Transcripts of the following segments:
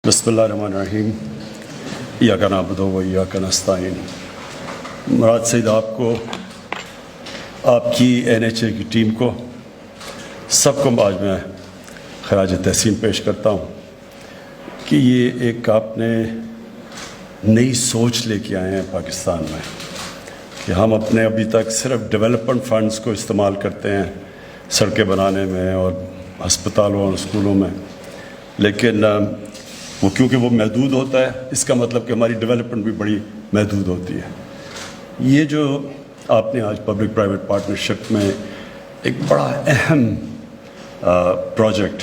بسم اللہ الرحمن الرحیم ایاک نعبد و ایاک نستعین۔ مراد سعید آپ کو، آپ کی NHA کی ٹیم کو، سب کو آج میں خراج تحسین پیش کرتا ہوں کہ یہ ایک آپ نے نئی سوچ لے کے آئے ہیں پاکستان میں کہ ہم اپنے ابھی تک صرف ڈیولپمنٹ فنڈز کو استعمال کرتے ہیں سڑکیں بنانے میں اور ہسپتالوں اور اسکولوں میں، لیکن وہ کیونکہ وہ محدود ہوتا ہے، اس کا مطلب کہ ہماری ڈیولپمنٹ بھی بڑی محدود ہوتی ہے۔ یہ جو آپ نے آج پبلک پرائیویٹ پارٹنرشپ میں ایک بڑا اہم پروجیکٹ،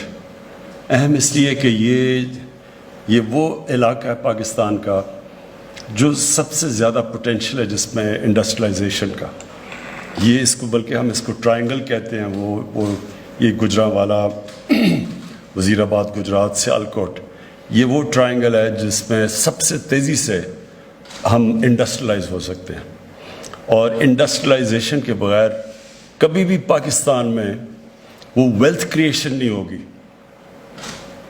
اہم اس لیے کہ یہ وہ علاقہ ہے پاکستان کا جو سب سے زیادہ پوٹینشیل ہے جس میں انڈسٹریلائزیشن کا، یہ اس کو بلکہ ہم اس کو ٹرائنگل کہتے ہیں، وہ یہ گجرانوالا، وزیر آباد گجرات، سیالکوٹ، یہ وہ ٹرائنگل ہے جس میں سب سے تیزی سے ہم انڈسٹریلائز ہو سکتے ہیں، اور انڈسٹریلائزیشن کے بغیر کبھی بھی پاکستان میں وہ ویلتھ کریشن نہیں ہوگی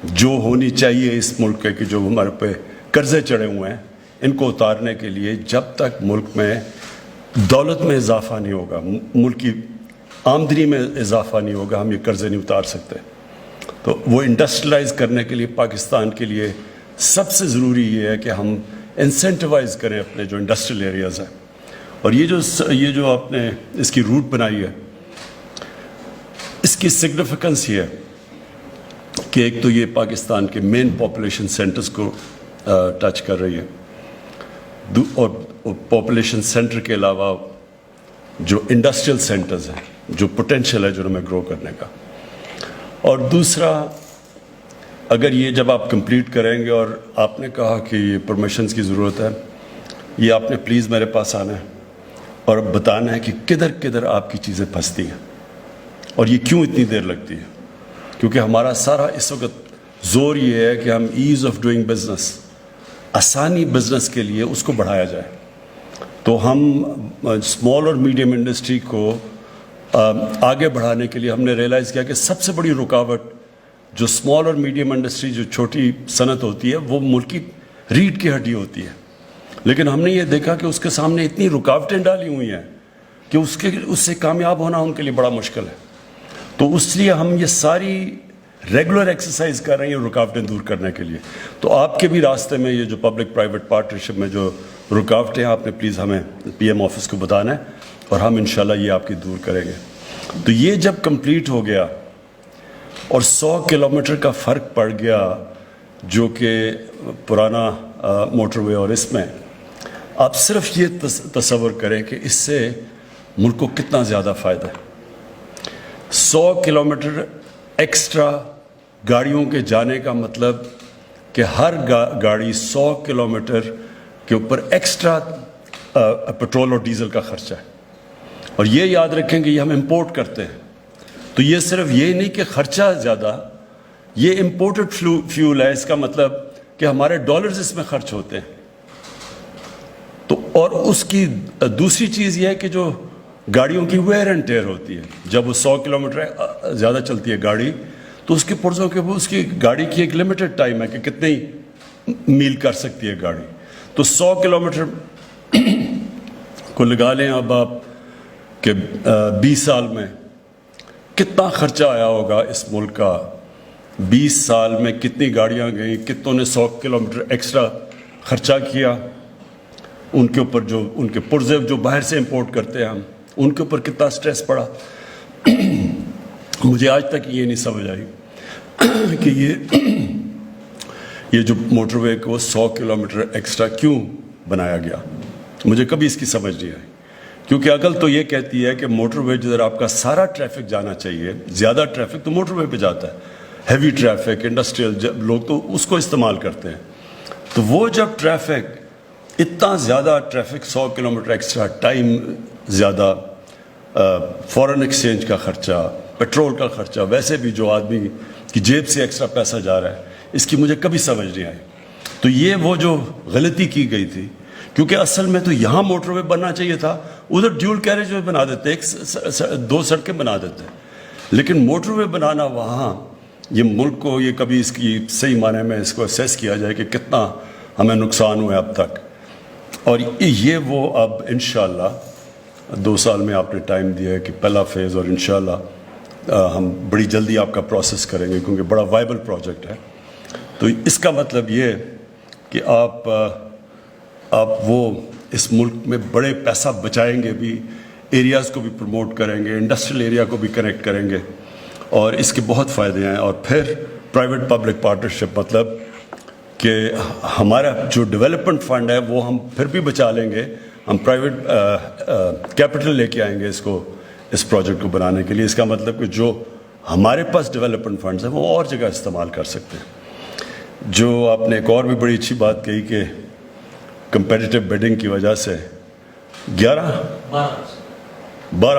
جو ہونی چاہیے اس ملک کے، کہ جو ہمارے پہ قرضے چڑھے ہوئے ہیں ان کو اتارنے کے لیے۔ جب تک ملک میں دولت میں اضافہ نہیں ہوگا، ملک کی آمدنی میں اضافہ نہیں ہوگا، ہم یہ قرضے نہیں اتار سکتے۔ تو وہ انڈسٹریلائز کرنے کے لیے پاکستان کے لیے سب سے ضروری یہ ہے کہ ہم انسینٹیوائز کریں اپنے جو انڈسٹریل ایریاز ہیں، اور یہ جو آپ نے اس کی روٹ بنائی ہے، اس کی سگنیفیکنس یہ ہے کہ ایک تو یہ پاکستان کے مین پاپولیشن سینٹرز کو ٹچ کر رہی ہے، اور پاپولیشن سینٹر کے علاوہ جو انڈسٹریل سینٹرز ہیں، جو پوٹینشیل ہے جو ہمیں گرو کرنے کا۔ اور دوسرا، اگر یہ جب آپ کمپلیٹ کریں گے، اور آپ نے کہا کہ یہ پرمیشنز کی ضرورت ہے، یہ آپ نے پلیز میرے پاس آنا ہے اور بتانا ہے کہ کدھر کدھر آپ کی چیزیں پھنستی ہیں اور یہ کیوں اتنی دیر لگتی ہے، کیونکہ ہمارا سارا اس وقت زور یہ ہے کہ ہم ایز آف ڈوئنگ بزنس، آسانی بزنس کے لیے اس کو بڑھایا جائے۔ تو ہم اسمال اور میڈیم انڈسٹری کو آگے بڑھانے کے لیے ہم نے ریئلائز کیا کہ سب سے بڑی رکاوٹ جو اسمال اور میڈیم انڈسٹری، جو چھوٹی صنعت ہوتی ہے، وہ ملک کی ریڑھ کی ہڈی ہوتی ہے، لیکن ہم نے یہ دیکھا کہ اس کے سامنے اتنی رکاوٹیں ڈالی ہوئی ہیں کہ اس سے کامیاب ہونا ان کے لیے بڑا مشکل ہے۔ تو اس لیے ہم یہ ساری ریگولر ایکسرسائز کر رہے ہیں رکاوٹیں دور کرنے کے لیے۔ تو آپ کے بھی راستے میں یہ جو پبلک پرائیویٹ پارٹنرشپ میں جو رکاوٹیں ہیں، آپ نے پلیز ہمیں PM آفس کو بتانا ہے اور ہم انشاءاللہ یہ آپ کی دور کریں گے۔ تو یہ جب کمپلیٹ ہو گیا اور 100 کلومیٹر کا فرق پڑ گیا جو کہ پرانا موٹر وے اور اس میں، آپ صرف یہ تصور کریں کہ اس سے ملک کو کتنا زیادہ فائدہ ہے۔ 100 کلومیٹر ایکسٹرا گاڑیوں کے جانے کا مطلب کہ ہر گاڑی 100 کلومیٹر کے اوپر ایکسٹرا پٹرول اور ڈیزل کا خرچہ ہے، اور یہ یاد رکھیں کہ یہ ہم امپورٹ کرتے ہیں، تو یہ صرف یہ نہیں کہ خرچہ زیادہ، یہ امپورٹڈ فیول ہے، اس کا مطلب کہ ہمارے ڈالرز اس میں خرچ ہوتے ہیں۔ تو اور اس کی دوسری چیز یہ ہے کہ جو گاڑیوں کی ویئر اینڈ ٹیئر ہوتی ہے، جب وہ 100 کلومیٹر زیادہ چلتی ہے گاڑی، تو اس کے پرزوں کے وہ اس کی گاڑی کی ایک لمیٹڈ ٹائم ہے کہ کتنی میل کر سکتی ہے گاڑی۔ تو 100 کلومیٹر کو لگا لیں اب آپ کہ 20 سال میں کتنا خرچہ آیا ہوگا اس ملک کا، 20 سال میں کتنی گاڑیاں گئیں، کتنوں نے 100 کلومیٹر ایکسٹرا خرچہ کیا، ان کے اوپر جو ان کے پرزے جو باہر سے امپورٹ کرتے ہیں ہم، ان کے اوپر کتنا سٹریس پڑا۔ مجھے آج تک یہ نہیں سمجھ آئی کہ یہ جو موٹر وے کو 100 کلومیٹر ایکسٹرا کیوں بنایا گیا، مجھے کبھی اس کی سمجھ نہیں آئی، کیونکہ عقل تو یہ کہتی ہے کہ موٹر وے جدھر آپ کا سارا ٹریفک جانا چاہیے، زیادہ ٹریفک تو موٹر وے پہ جاتا ہے، ہیوی ٹریفک، انڈسٹریل لوگ تو اس کو استعمال کرتے ہیں۔ تو وہ جب ٹریفک اتنا زیادہ ٹریفک، 100 کلومیٹر ایکسٹرا ٹائم زیادہ، فارن ایکسچینج کا خرچہ، پیٹرول کا خرچہ، ویسے بھی جو آدمی کی جیب سے ایکسٹرا پیسہ جا رہا ہے، اس کی مجھے کبھی سمجھ نہیں آئی۔ تو یہ وہ جو غلطی کی گئی تھی، کیونکہ اصل میں تو یہاں موٹر وے بننا چاہیے تھا، ادھر ڈیول کیریج وے بنا دیتے، 2 سڑکیں بنا دیتے، لیکن موٹر وے بنانا وہاں یہ ملک کو یہ کبھی اس کی صحیح معنی میں اس کو اسیس کیا جائے کہ کتنا ہمیں نقصان ہوا ہے اب تک. اور یہ وہ اب انشاءاللہ 2 سال میں آپ نے ٹائم دیا ہے کہ پہلا فیز، اور انشاءاللہ ہم بڑی جلدی آپ کا پروسیس کریں گے کیونکہ بڑا وائبل پروجیکٹ ہے. تو اس کا مطلب یہ کہ آپ وہ اس ملک میں بڑے پیسہ بچائیں گے بھی، ایریاز کو بھی پروموٹ کریں گے، انڈسٹریل ایریا کو بھی کنیکٹ کریں گے، اور اس کے بہت فائدے ہیں. اور پھر پرائیویٹ پبلک پارٹنرشپ، مطلب کہ ہمارا جو ڈیولپمنٹ فنڈ ہے وہ ہم پھر بھی بچا لیں گے، ہم پرائیویٹ کیپٹل لے کے آئیں گے اس پروجیکٹ کو بنانے کے لیے. اس کا مطلب کہ جو ہمارے پاس ڈیولپمنٹ فنڈز ہیں وہ اور جگہ استعمال کر سکتے ہیں. جو آپ نے ایک اور بھی بڑی اچھی بات کہی کہ کمپیٹیٹیو بیڈنگ کی وجہ سے 12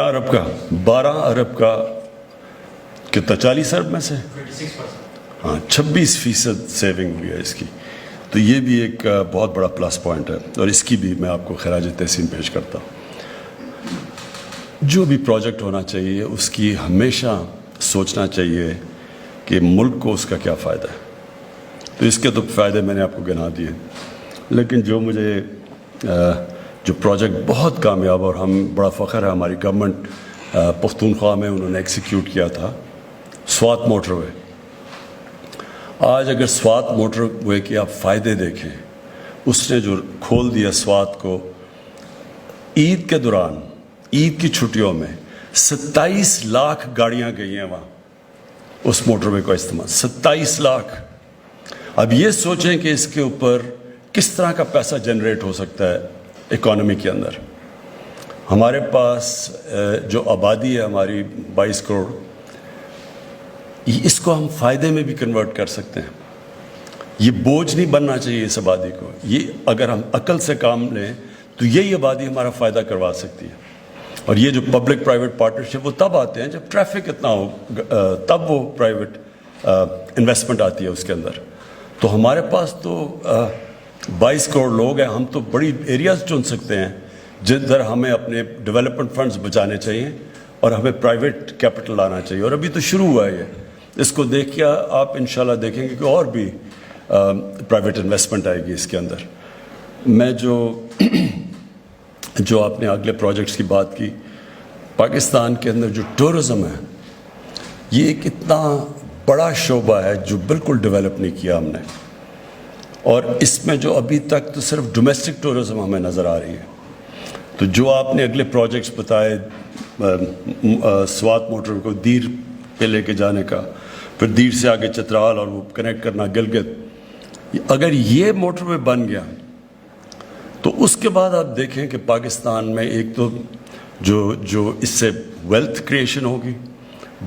ارب کا کتنا، 40 ارب میں سے 26% سیونگ ہوئی ہے اس کی. تو یہ بھی ایک بہت بڑا پلس پوائنٹ ہے، اور اس کی بھی میں آپ کو خراج تحسین پیش کرتا ہوں. جو بھی پروجیکٹ ہونا چاہیے اس کی ہمیشہ سوچنا چاہیے کہ ملک کو اس کا کیا فائدہ ہے. تو اس کے تو فائدے میں نے آپ کو گنا دیے، لیکن جو مجھے جو پروجیکٹ بہت کامیاب اور ہم بڑا فخر ہے ہماری گورنمنٹ پختونخوا میں انہوں نے ایکسیکیوٹ کیا تھا، سوات موٹر وے. آج اگر سوات موٹر وے کے آپ فائدے دیکھیں، اس نے جو کھول دیا سوات کو، عید کے دوران، عید کی چھٹیوں میں 27 لاکھ گاڑیاں گئی ہیں وہاں اس موٹر وے کا استعمال، 27 لاکھ. اب یہ سوچیں کہ اس کے اوپر کس طرح کا پیسہ جنریٹ ہو سکتا ہے اکانومی کے اندر. ہمارے پاس جو آبادی ہے ہماری 22 کروڑ، اس کو ہم فائدے میں بھی کنورٹ کر سکتے ہیں. یہ بوجھ نہیں بننا چاہیے اس آبادی کو. یہ اگر ہم عقل سے کام لیں تو یہی آبادی ہمارا فائدہ کروا سکتی ہے. اور یہ جو پبلک پرائیویٹ پارٹنرشپ وہ تب آتے ہیں جب ٹریفک اتنا ہو، تب وہ پرائیویٹ انویسٹمنٹ آتی ہے اس کے اندر. تو ہمارے پاس تو 22 کروڑ لوگ ہیں، ہم تو بڑی ایریاز چن سکتے ہیں جدھر ہمیں اپنے ڈیولپمنٹ فنڈز بچانے چاہیے اور ہمیں پرائیویٹ کیپٹل لانا چاہیے. اور ابھی تو شروع ہوا ہے یہ. اس کو دیکھ کے آپ انشاءاللہ دیکھیں گے کہ اور بھی پرائیویٹ انویسٹمنٹ آئے گی اس کے اندر. میں جو آپ نے اگلے پروجیکٹس کی بات کی، پاکستان کے اندر جو ٹورزم ہے یہ ایک اتنا بڑا شعبہ ہے جو بالکل ڈیولپ نہیں کیا ہم نے. اور اس میں جو ابھی تک تو صرف ڈومیسٹک ٹورزم ہمیں نظر آ رہی ہے. تو جو آپ نے اگلے پروجیکٹس بتائے، سوات موٹر کو دیر پہ لے کے جانے کا، پھر دیر سے آگے چترال اور وہ کنیکٹ کرنا گلگت، اگر یہ موٹر وے بن گیا تو اس کے بعد آپ دیکھیں کہ پاکستان میں ایک تو جو اس سے ویلتھ کریشن ہوگی،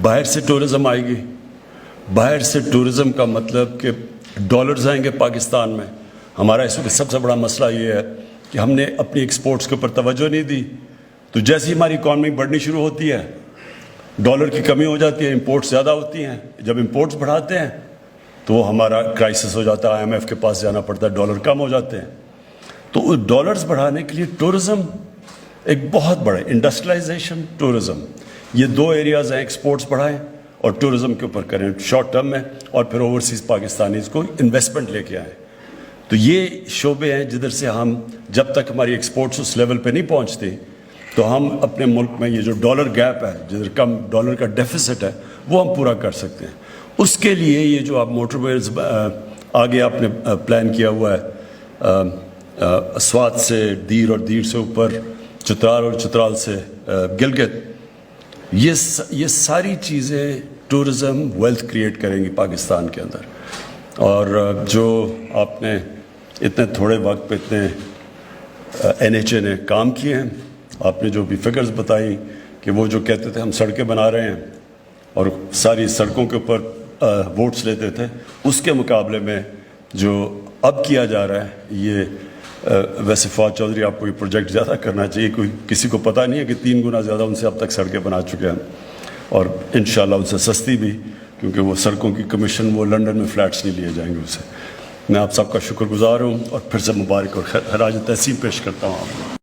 باہر سے ٹورزم آئے گی. باہر سے ٹورزم کا مطلب کہ ڈالرز آئیں گے پاکستان میں. ہمارا اس وقت سب سے بڑا مسئلہ یہ ہے کہ ہم نے اپنی ایکسپورٹس کے اوپر توجہ نہیں دی. تو جیسے ہماری اکانومی بڑھنی شروع ہوتی ہے ڈالر کی کمی ہو جاتی ہے، امپورٹس زیادہ ہوتی ہیں. جب امپورٹس بڑھاتے ہیں تو ہمارا کرائسس ہو جاتا ہے، IMF کے پاس جانا پڑتا ہے، ڈالر کم ہو جاتے ہیں. تو ڈالرز بڑھانے کے لیے ٹورزم ایک بہت بڑا، انڈسٹریلائزیشن، ٹورزم، یہ 2 ایریاز ہیں. ایکسپورٹس بڑھائیں اور ٹورزم کے اوپر کریں شارٹ ٹرم میں، اور پھر اوورسیز پاکستانیز کو انویسٹمنٹ لے کے آئیں. تو یہ شعبے ہیں جدھر سے ہم، جب تک ہماری ایکسپورٹس اس لیول پہ نہیں پہنچتی تو ہم اپنے ملک میں یہ جو ڈالر گیپ ہے، جدھر کم ڈالر کا ڈیفیسٹ ہے، وہ ہم پورا کر سکتے ہیں. اس کے لیے یہ جو آپ موٹر ویز آگے آپ نے پلان کیا ہوا ہے، سوات سے دیر اور دیر سے اوپر چترال اور چترال سے گلگت، یہ ساری چیزیں ٹورزم ویلتھ کریٹ کریں گی پاکستان کے اندر. اور جو آپ نے اتنے تھوڑے وقت پہ اتنے NHA نے کام کیے ہیں، آپ نے جو بھی فگرز بتائیں کہ وہ جو کہتے تھے ہم سڑکیں بنا رہے ہیں اور ساری سڑکوں کے اوپر ووٹس لیتے تھے، اس کے مقابلے میں جو اب کیا جا رہا ہے یہ ویسے فواد چودھری آپ کو یہ پروجیکٹ زیادہ کرنا چاہیے. کسی کو پتہ نہیں ہے کہ 3 گنا زیادہ ان سے اب تک سڑکیں بنا چکے ہیں، اور انشاءاللہ ان سے سستی بھی، کیونکہ وہ سڑکوں کی کمیشن وہ لنڈن میں فلیٹس نہیں لیے جائیں گے اسے. میں آپ سب کا شکر گزار ہوں اور پھر سے مبارک اور خراج تحسین پیش کرتا ہوں آپ کو.